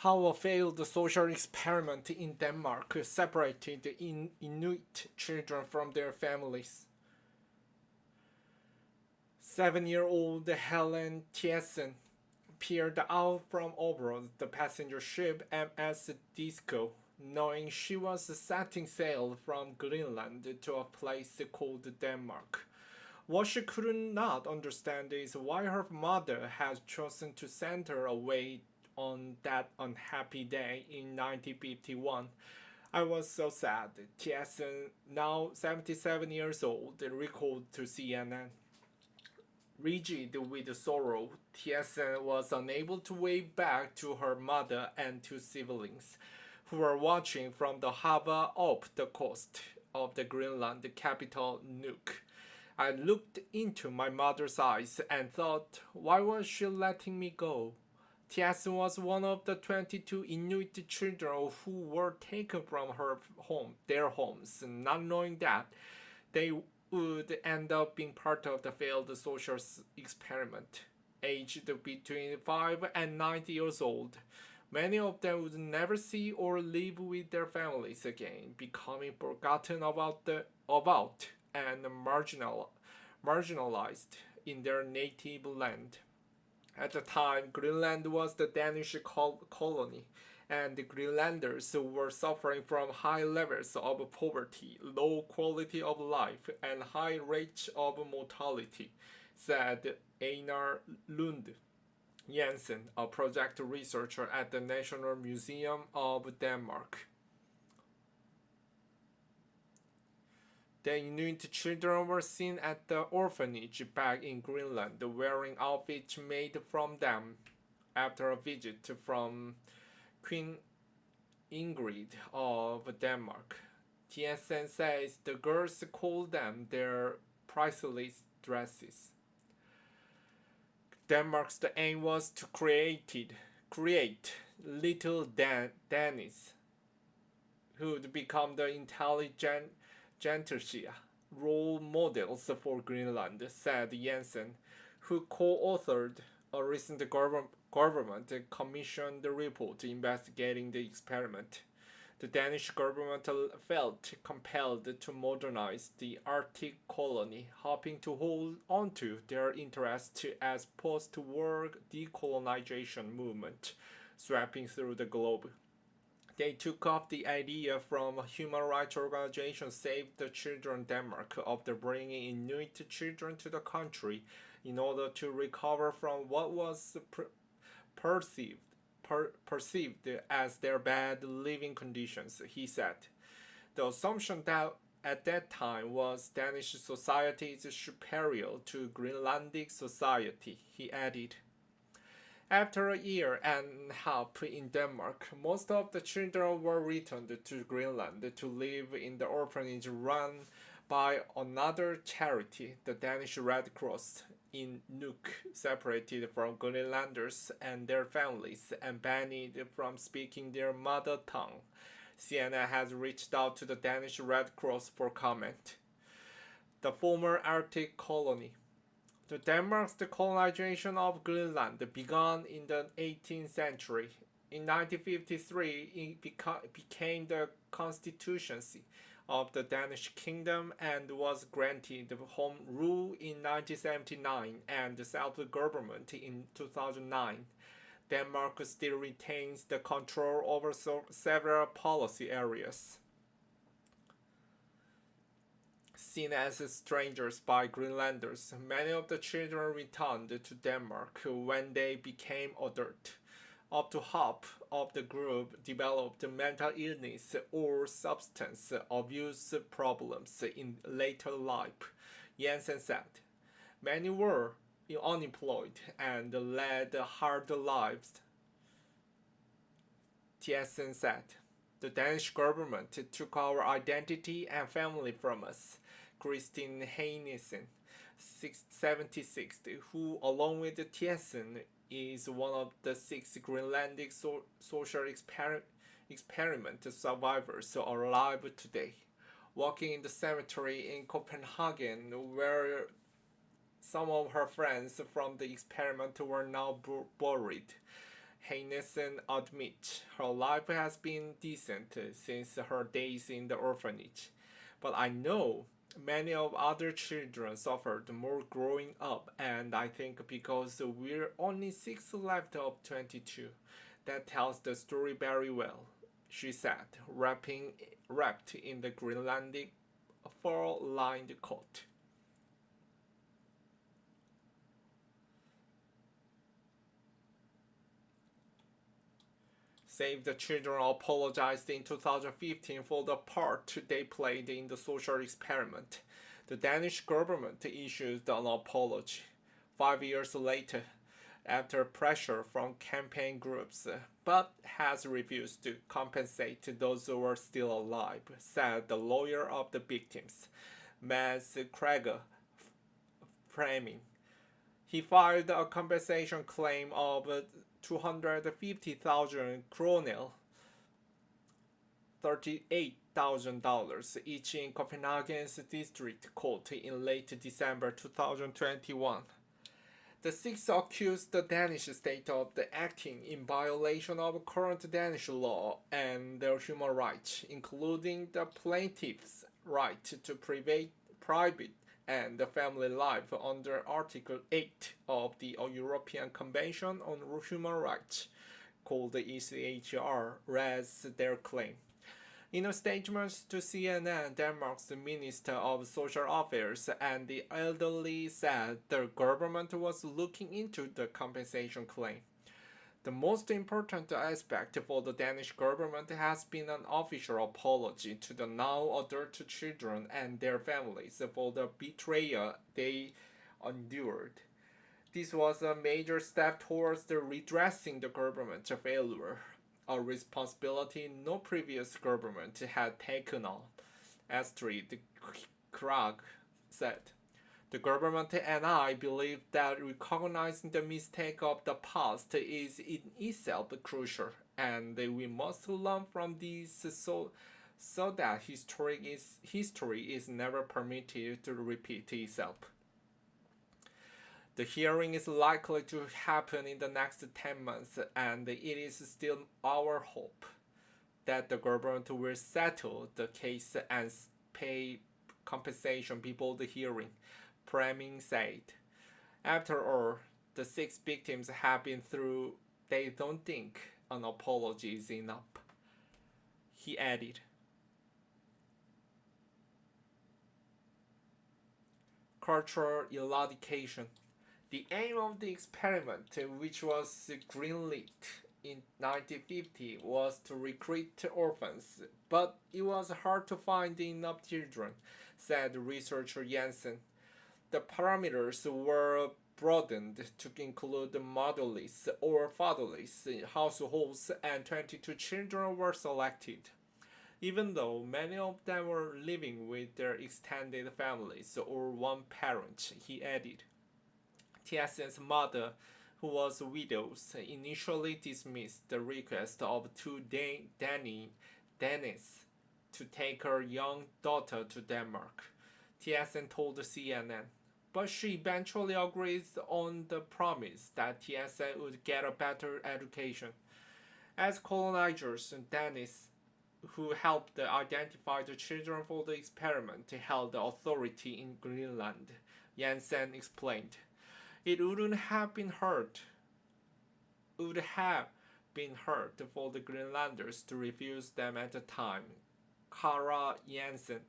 how a failed social experiment in Denmark separated Inuit children from their families. 7-year-old Helen Thiessen peered out from aboard the passenger ship MS Disco, knowing she was setting sail from Greenland to a place called Denmark. What she could not understand is why her mother had chosen to send her away on that unhappy day in 1951. I was so sad, Thiessen, now 77 years old, recalled to CNN. Rigid with sorrow, Thiessen was unable to wave back to her mother and two siblings, who were watching from the harbor up the coast of the Greenland capital Nuuk. I looked into my mother's eyes and thought, why was she letting me go? Thiessen was one of the 22 Inuit children who were taken from their homes, not knowing that they would end up being part of the failed social experiment. Aged between 5 and 90 years old, many of them would never see or live with their families again, becoming forgotten about and marginalized in their native land. At the time, Greenland was the Danish colony, and the Greenlanders were suffering from high levels of poverty, low quality of life, and high rates of mortality, said Einar Lund Jensen, a project researcher at the National Museum of Denmark. The Inuit children were seen at the orphanage back in Greenland wearing outfits made from them. After a visit from Queen Ingrid of Denmark, Thiessen says the girls called them their priceless dresses. Denmark's aim was to create little Danes who would become the intelligent Gentilcia role models for Greenland, said Jensen, who co-authored a recent government commissioned report investigating the experiment. The Danish government felt compelled to modernize the Arctic colony, hoping to hold onto their interest as post-war decolonization movement sweeping through the globe. They took up the idea from human rights organization Save the Children Denmark of the bringing Inuit children to the country in order to recover from what was perceived as their bad living conditions, he said. The assumption that at that time was Danish society is superior to Greenlandic society, he added. After a year and a half in Denmark, most of the children were returned to Greenland to live in the orphanage run by another charity, the Danish Red Cross, in Nuuk, separated from Greenlanders and their families and banned from speaking their mother tongue. CNN has reached out to the Danish Red Cross for comment. The former Arctic colony. Denmark's colonization of Greenland began in the 18th century. In 1953, it became the constituency of the Danish kingdom and was granted home rule in 1979 and self-government in 2009. Denmark still retains the control over several policy areas. Seen as strangers by Greenlanders, many of the children returned to Denmark when they became adult. Up to half of the group developed mental illness or substance abuse problems in later life, Jensen said. Many were unemployed and led hard lives, Thiessen said. The Danish government took our identity and family from us, Christine Heinesen, 76, who, along with Thiessen, is one of the 6 Greenlandic social experiment survivors alive today, walking in the cemetery in Copenhagen where some of her friends from the experiment were now buried. Heinesen admits her life has been decent since her days in the orphanage, but I know many of other children suffered more growing up, and I think because we're only 6 left of 22, that tells the story very well, she said, wrapped in the Greenlandic fur-lined coat. Save the Children apologized in 2015 for the part they played in the social experiment. The Danish government issued an apology 5 years later after pressure from campaign groups, but has refused to compensate those who are still alive, said the lawyer of the victims, Mads Krager Framing. He filed a compensation claim of 250,000 kroner, $38,000 each in Copenhagen's district court in late December 2021. The six accused the Danish state of acting in violation of current Danish law and their human rights, including the plaintiff's right to private and family life under Article 8 of the European Convention on Human Rights, called the ECHR, as their claim. In a statement to CNN, Denmark's Minister of Social Affairs and the Elderly said the government was looking into the compensation claim. The most important aspect for the Danish government has been an official apology to the now adult children and their families for the betrayal they endured. This was a major step towards redressing the government's failure, a responsibility no previous government had taken on, Astrid Krag said. The government and I believe that recognizing the mistake of the past is in itself crucial, and we must learn from this so that history is never permitted to repeat itself. The hearing is likely to happen in the next 10 months, and it is still our hope that the government will settle the case and pay compensation before the hearing, Framing said. After all, the six victims have been through, they don't think an apology is enough, he added. Cultural eradication. The aim of the experiment, which was greenlit in 1950, was to recruit orphans, but it was hard to find enough children, said researcher Jensen. The parameters were broadened to include motherless or fatherless households, and 22 children were selected. Even though many of them were living with their extended families or one parent, he added. TSN's mother, who was widowed, initially dismissed the request of two Danes to take her young daughter to Denmark, TSN told CNN. But she eventually agreed on the promise that TSN would get a better education. As colonizers, Danes who helped identify the children for the experiment held the authority in Greenland, Jensen explained. It would have been hard for the Greenlanders to refuse them at the time. Kara Jensen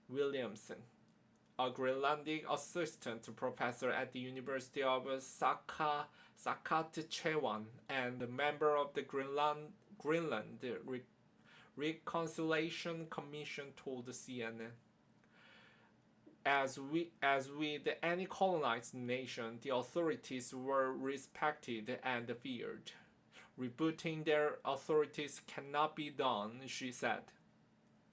Williamson, a Greenlandic assistant professor at the University of Saskatchewan and a member of the Greenland Reconciliation Commission, told CNN. As with any colonized nation, the authorities were respected and feared. Rebooting their authorities cannot be done, she said.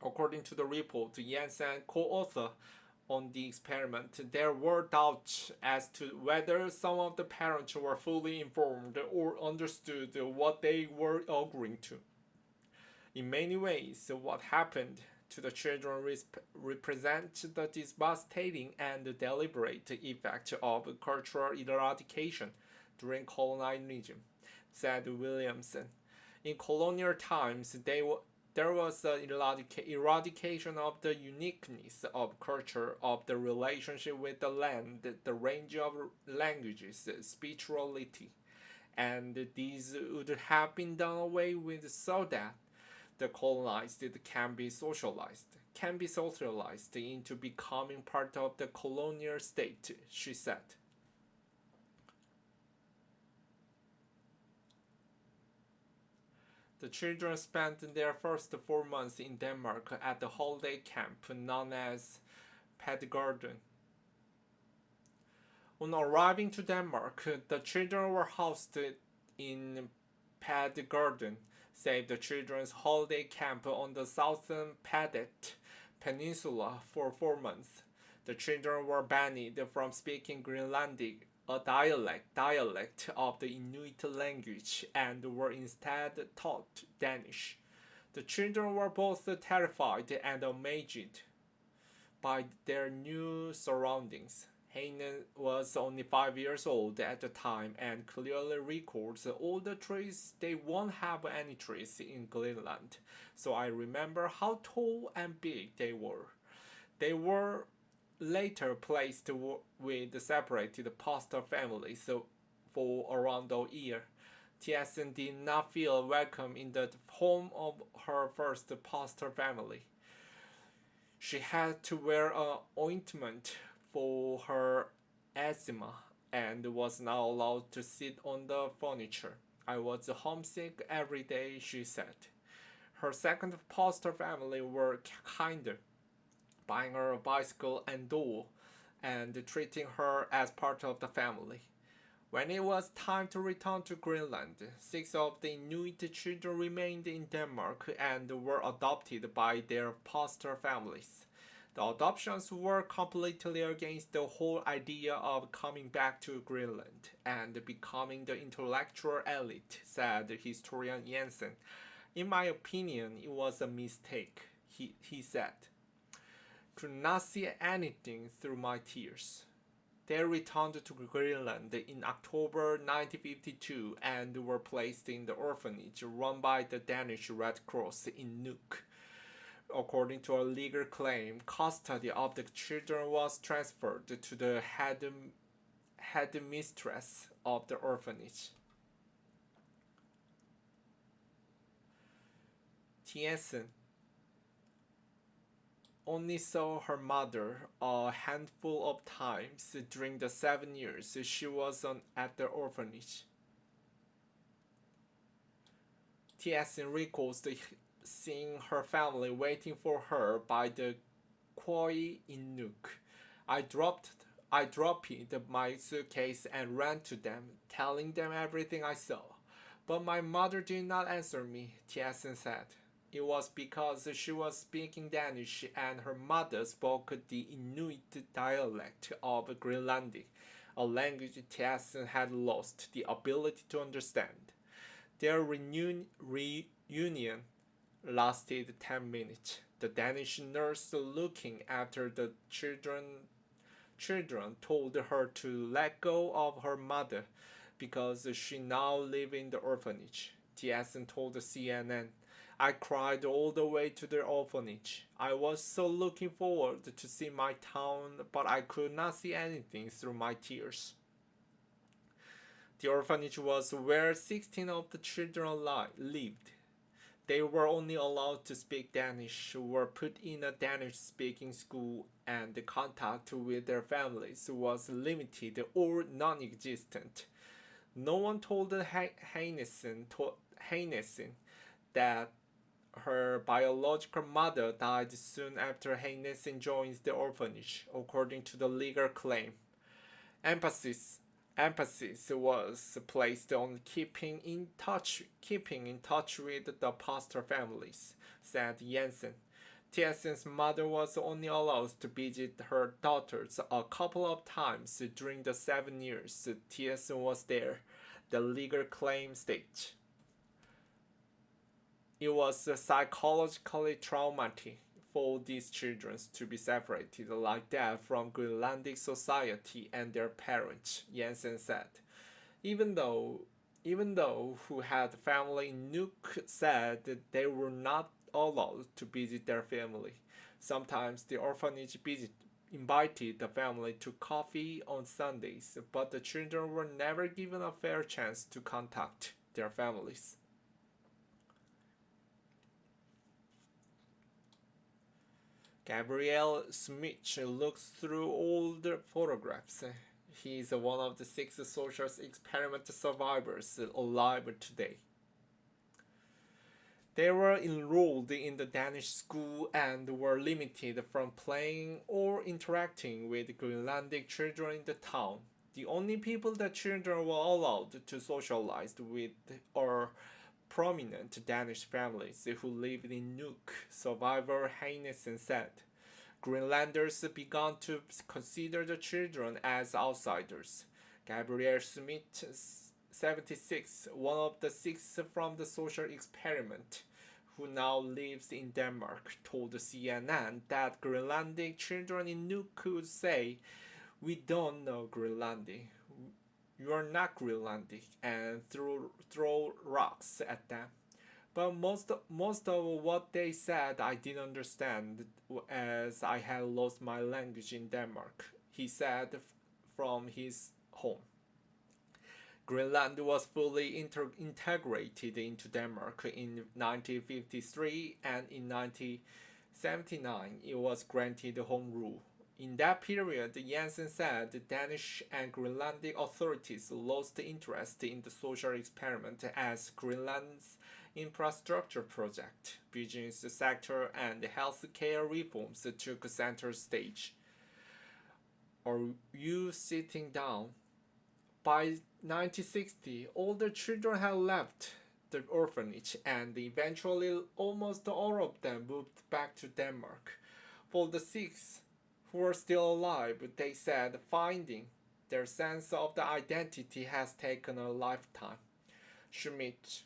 According to the report Jensen co-authored on the experiment, there were doubts as to whether some of the parents were fully informed or understood what they were agreeing to. In many ways, what happened to the children represents the devastating and deliberate effect of cultural eradication, during colonialism, said Williamson. In colonial times, there was an eradication of the uniqueness of culture, of the relationship with the land, the range of languages, spirituality, and these would have been done away with so that the colonized can be socialized into becoming part of the colonial state, she said. The children spent their first 4 months in Denmark at the holiday camp known as Padgarden. On arriving to Denmark, the children were housed in Padgarden, said the children's holiday camp on the southern Padet Peninsula for 4 months. The children were banned from speaking Greenlandic, a dialect of the Inuit language, and were instead taught Danish. The children were both terrified and amazed by their new surroundings. Heine was only 5 years old at the time and clearly records all the trees. They won't have any trees in Greenland, so I remember how tall and big they were. They were later placed with separated pastor families for around a year. Tiessen did not feel welcome in the home of her first pastor family. She had to wear an ointment for her eczema and was not allowed to sit on the furniture. I was homesick every day, she said. Her second pastor family were kinder, buying her a bicycle and doll and treating her as part of the family. When it was time to return to Greenland, 6 of the Inuit children remained in Denmark and were adopted by their pastor families. The adoptions were completely against the whole idea of coming back to Greenland and becoming the intellectual elite, said historian Jensen. In my opinion, it was a mistake, he said. Could not see anything through my tears. They returned to Greenland in October 1952 and were placed in the orphanage run by the Danish Red Cross in Nuuk. According to a legal claim, custody of the children was transferred to the headmistress of the orphanage. Tiessen only saw her mother a handful of times during the 7 years she was at the orphanage. Tiessen recalls seeing her family waiting for her by the quay in Nuuk. I dropped my suitcase and ran to them, telling them everything I saw. But my mother did not answer me, Tiessen said. It was because she was speaking Danish and her mother spoke the Inuit dialect of Greenlandic, a language Tiessen had lost the ability to understand. Their reunion lasted 10 minutes. The Danish nurse looking after the children told her to let go of her mother because she now lived in the orphanage. Tiessen told CNN, I cried all the way to the orphanage. I was so looking forward to see my town, but I could not see anything through my tears. The orphanage was where 16 of the children lived. They were only allowed to speak Danish, were put in a Danish-speaking school, and the contact with their families was limited or non-existent. No one told Heinesen that her biological mother died soon after Heinesen joins the orphanage, according to the legal claim. Emphasis was placed on keeping in touch with the pastor families, said Jensen. Tiessen's mother was only allowed to visit her daughters a couple of times during the 7 years Tiessen was there, the legal claim states. It was psychologically traumatic for these children to be separated like that from Greenlandic society and their parents, Jensen said. Even though even though who had family in Nuuk said that they were not allowed to visit their family. Sometimes the orphanage invited the family to coffee on Sundays, but the children were never given a fair chance to contact their families. Gabriel Smith looks through all the photographs. He is one of the six social experiment survivors alive today. They were enrolled in the Danish school and were limited from playing or interacting with Greenlandic children in the town. The only people that children were allowed to socialize with are prominent Danish families who lived in Nuuk, survivor Heinesen said. Greenlanders began to consider the children as outsiders. Gabriel Smith, 76, one of the six from the social experiment, who now lives in Denmark, told CNN that Greenlandic children in Nuuk could say, "We don't know Greenlandic. You are not Greenlandic," and throw rocks at them. But most of what they said I didn't understand as I had lost my language in Denmark, he said from his home. Greenland was fully integrated into Denmark in 1953, and in 1979 it was granted home rule. In that period, Jensen said the Danish and Greenlandic authorities lost interest in the social experiment as Greenland's infrastructure project, business sector, and healthcare reforms took center stage. Are you sitting down? By 1960, all the children had left the orphanage, and eventually almost all of them moved back to Denmark. For the six who were still alive, they said finding their sense of the identity has taken a lifetime. Schmidt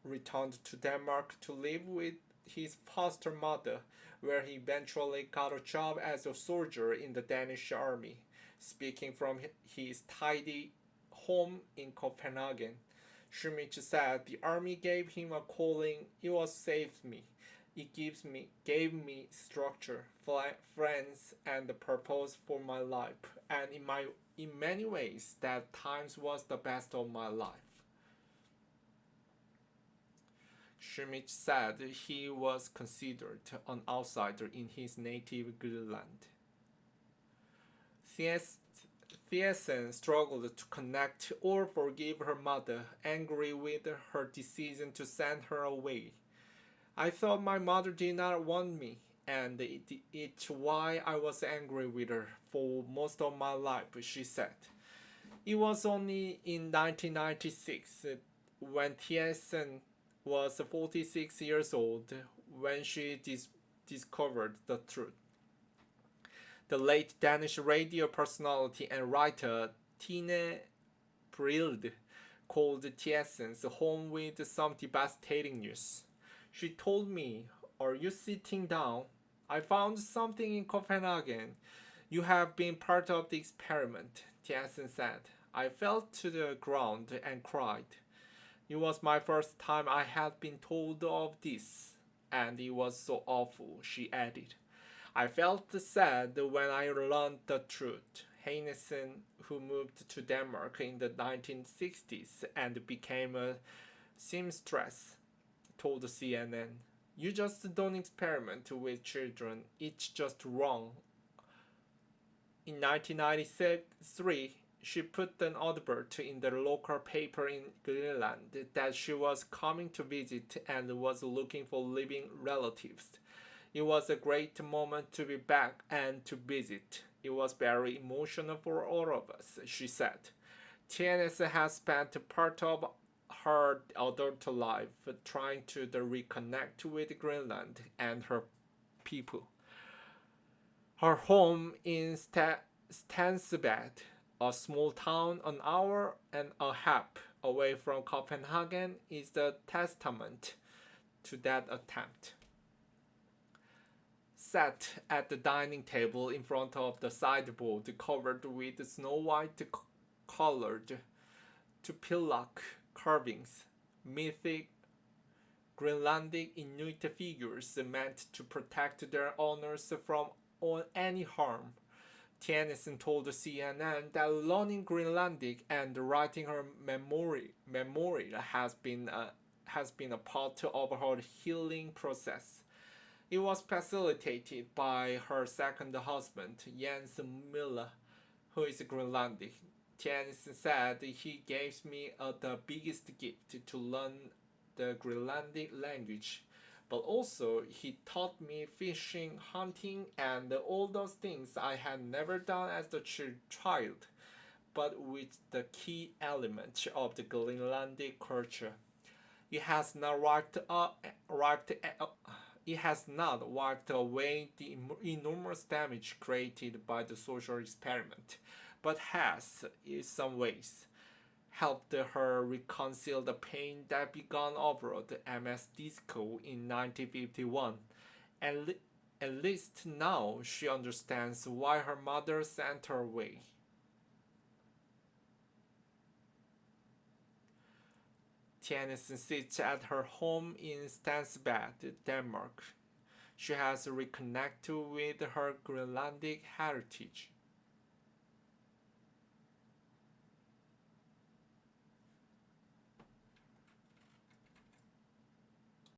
returned to Denmark to live with his foster mother, where he eventually got a job as a soldier in the Danish army. Speaking from his tidy home in Copenhagen, Schmidt said the army gave him a calling. It was saved me. It gave me structure, friends, and the purpose for my life. And in many ways, that times was the best of my life. Schmidt said he was considered an outsider in his native Greenland. Thiessen struggled to connect or forgive her mother, angry with her decision to send her away. I thought my mother did not want me, and it's why I was angry with her for most of my life, she said. It was only in 1996, when Thiessen was 46 years old, when she discovered the truth. The late Danish radio personality and writer Tine Brild called Thiessen's home with some devastating news. She told me, "Are you sitting down? I found something in Copenhagen. You have been part of the experiment," Thiessen said. I fell to the ground and cried. It was my first time I had been told of this, and it was so awful, she added. I felt sad when I learned the truth. Heinesen, who moved to Denmark in the 1960s and became a seamstress, told CNN, "You just don't experiment with children. It's just wrong." In 1993, she put an advert in the local paper in Greenland that she was coming to visit and was looking for living relatives. It was a great moment to be back and to visit. It was very emotional for all of us, she said. TNS has spent part of her adult life trying to reconnect with Greenland and her people. Her home in Stansbad, a small town an hour and a half away from Copenhagen, is the testament to that attempt. Sat at the dining table in front of the sideboard covered with snow white colored to pillock carvings, mythic Greenlandic Inuit figures meant to protect their owners from any harm. Tennyson told CNN that learning Greenlandic and writing her memoir has been a part of her healing process. It was facilitated by her second husband, Jens Miller, who is Greenlandic. Tennyson said he gave me the biggest gift to learn the Greenlandic language, but also he taught me fishing, hunting, and all those things I had never done as a child, but with the key element of the Greenlandic culture. It has not it has not wiped away the enormous damage created by the social experiment, but has, in some ways, helped her reconcile the pain that began over the MS Disco in 1951. At, at least now she understands why her mother sent her away. Tennyson sits at her home in Stansbad, Denmark. She has reconnected with her Greenlandic heritage.